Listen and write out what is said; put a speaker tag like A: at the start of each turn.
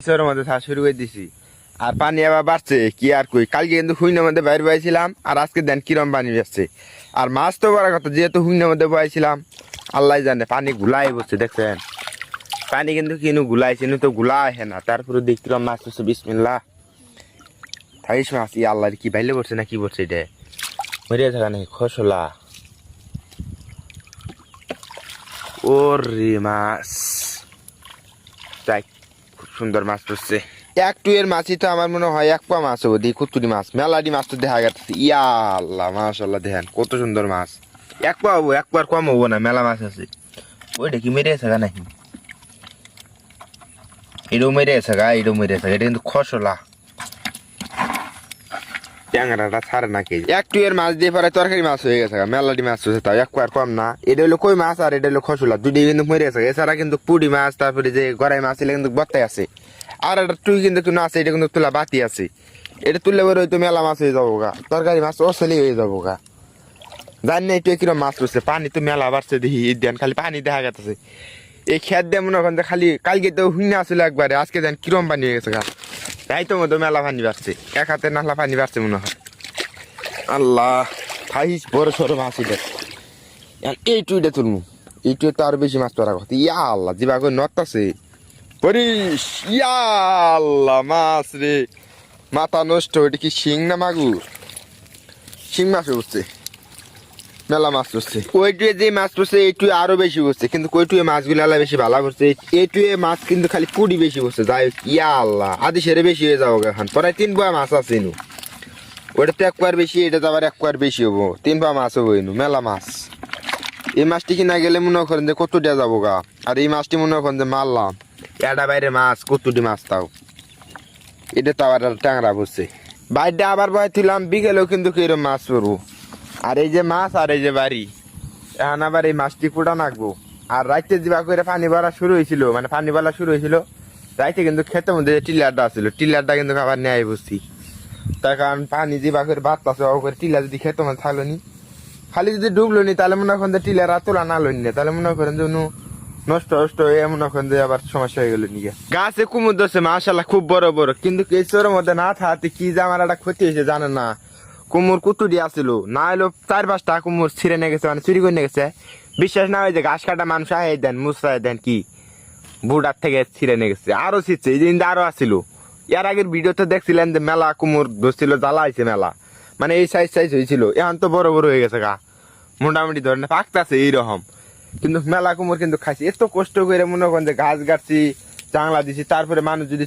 A: কিশোরের মধ্যে থাকা শুরু করে দিছি আর পানি আবার বাড়ছে কি আর কই কালকে কিন্তু হুইনের মধ্যে বাইরে বয়েছিলাম আর আজকে দেন কিরম পানি যাচ্ছে আর মাছ তো বড় কথা যেহেতু হুইনের মধ্যে বয়েছিলাম আল্লাহ জানে পানি গুলাই বসছে দেখছেন পানি কিন্তু কিনু গুলাইছে তো গুলা আহে না তারপরে দেখ কিরম মাছ পড়ছে বিসমিল্লাহ থাকিস মাছ ই আল্লাহর কি বাইলে পড়ছে না কি পড়ছে এটা মরিয়া থাকা নাকি খসলা ওরে মাছ যাই খুব সুন্দর মাছ পড়ছে একটু এর মাছই তো আমার মনে হয় এক পা মাছ হবো দি কুতুরি মাছ মেলাডি মাছ তো দেখা গেছে ইয়া আল্লাহ মাশাল্লাহ দেখেন কত সুন্দর মাছ এক পা হবো এক পার কম হবো না মেলা মাছ আছে ওইটা কি মেরে আছে গা নাকি এটাও মেরে আছে গা এটাও মেরে আছে এটা কিন্তু খসলা ট্যাংরাটা ছাড়ে নাকি একটু এর মাছ দিয়ে পরে তরকারি মাছ হয়ে গেছে মেলাডি মাছ হচ্ছে তাও এক পার কম না এটা হলো কই মাছ আর এটা হলো খসলা দুটি কিন্তু মরে আছে এছাড়া কিন্তু পুডি মাছ তারপরে যে গড়াই মাছ এগুলো কিন্তু বত্তাই আছে আর একটা টুই কিন্তু একটু না আছে এটা কিন্তু তোলা বাতি আছে এটা তুললে পরে হয়তো মেলা মাছ হয়ে যাবো গা তরকারি মাছ অসলি হয়ে যাবো গা জানি না একটু কিরম মাছ রয়েছে পানি তো মেলা বাড়ছে দেখি দেন খালি পানি দেখা গেছে এই খেত দিয়ে মনে করেন খালি কালকে তো হুইনা আসলে একবারে আজকে দেন কিরম পানি হয়ে গেছে গা তাই তো মতো মেলা পানি বাড়ছে এক হাতে নালা পানি বাড়ছে মনে হয় আল্লাহ খাইস বড় সড়ো মাছ এটা এই টুইটা তুলমু এই টুই তো আরো বেশি মাছ পড়া কথা ইয়া আল্লাহ জিবা করে নড়তাছে পরিস ইয়া আল্লাহ মাছ রে মাথা নষ্ট এটা কি শিং না মাগুর শিং মাছ উঠছে মেলা মাছ পড়ছে ওইটুয়ে যে মাছ পড়ছে এইটুয়ে আরো বেশি পড়ছে কিন্তু ওইটুয়ে মাছগুলো আল্লাহ বেশি ভালো করছে এইটুয়ে মাছ কিন্তু খালি পুডি বেশি পড়ছে যাই হোক ইয়া আল্লাহ আদি সেরে বেশি হয়ে যাবো এখন প্রায় 3 পোয়া মাছ আছে ইনু ওটা তো একবার বেশি এটা তো আবার একবার বেশি হবো 3 পোয়া মাছ হবো ইনু মেলা মাছ এই মাছটি কিনা গেলে মনে করেন যে কত দেওয়া যাবো গা আর এই মাছটি মনে করেন যে মারলাম এটা বাইরে মাছ কতটি মাছ তাও এটা তো আবার ট্যাংরা পড়ছে বাইরটা আবার বয় তুলাম বিকেলেও কিন্তু এরকম মাছ পড়বো আর এই যে মাছ আর এই যে বাড়ি এখন আবার এই মাছটি ফুটা নাকবো আর রাইতে যা করে পানি ভরা শুরু হয়েছিল মানে পানি বলা শুরু হয়েছিল রাইতে কিন্তু খেতে মধ্যে যে টিলারটা ছিল টিলারটা কিন্তু আবার নেয় বসছি তার কারণ পানি যা করে বাদ আছে করে টিলা যদি খেতে মধ্যে থাকলো নি খালি যদি ডুবলো নি তাহলে মনে করেন যে টিলার আর তোলা না লইনি না তাহলে মনে করেন যে নষ্ট নষ্ট হয়ে মনে করেন যে আবার সমস্যা হয়ে গেল নিয়ে গাছে কুমুর ধরছে মাশাল্লাহ খুব বড় বড় কিন্তু কেঁচোর মধ্যে না থাকতে কি যে আমার একটা ক্ষতি হয়েছে জানে না কুমুর কুতুটি আসছিল না এলো 4-5টা কুমুর ছিঁড়ে নিয়ে গেছে মানে চুরি করে নিয়ে গেছে বিশ্বাস না হয় যে ঘাস কাটা মানুষ আহে দেন মুসরাই দেন কি বুড়ার থেকে ছিঁড়ে নিয়ে গেছে আরো ছিঁড়ছে এই দিন আরো আসছিল এর আগের ভিডিওতে দেখছিলেন যে মেলা কুমুর ধরছিল জ্বালা হয়েছে মেলা মানে এই সাইজ হয়েছিল এখন তো বড় বড় হয়ে গেছে গা মোটামুটি ধরেন পাকতাছে এইরকম কিন্তু মেলা কুমোর কিন্তু খাইছি এত কষ্ট করে মনে করেন যে গাছ গাছছি চাংলা দিছি তারপরে মানুষ যদি